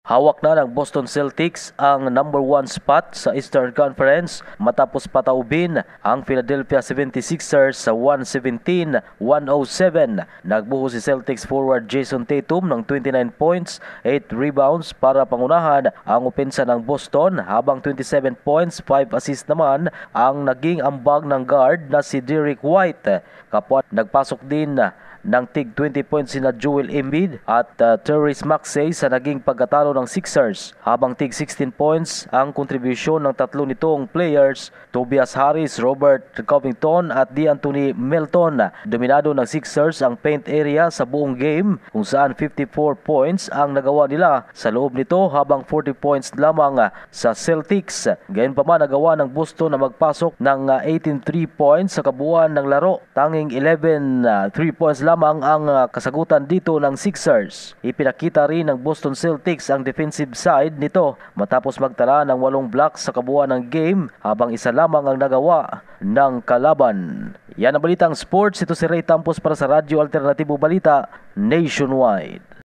Hawak na ng Boston Celtics ang number 1 spot sa Eastern Conference matapos pataubin ang Philadelphia 76ers sa 117-107. Nagbuhos si Celtics forward Jason Tatum ng 29 points, 8 rebounds para pangunahan ang opensa ng Boston, habang 27 points, 5 assists naman ang naging ambag ng guard na si Derrick White. Kapwa nagpasok din ng tig 20 points sina Joel Embiid at Tyrese Maxey sa naging pagkatalo ng Sixers, habang tig 16 points ang kontribusyon ng tatlo nitong players, Tobias Harris, Robert Covington at D'Anthony Melton. Dominado ng Sixers ang paint area sa buong game kung saan 54 points ang nagawa nila sa loob nito, habang 40 points lamang sa Celtics. Gayunpaman nagawa ng Boston na magpasok ng 18 3 points sa kabuuan ng laro. Tanging 11 3 points lamang ang kasagutan dito ng Sixers. Ipinakita rin ng Boston Celtics ang defensive side nito matapos magtala ng 8 blocks sa kabuuan ng game, habang isa lamang ang nagawa ng kalaban. Yan ang Balitang Sports. Ito si Ray Tampos para sa Radyo Alternatibo Balita Nationwide.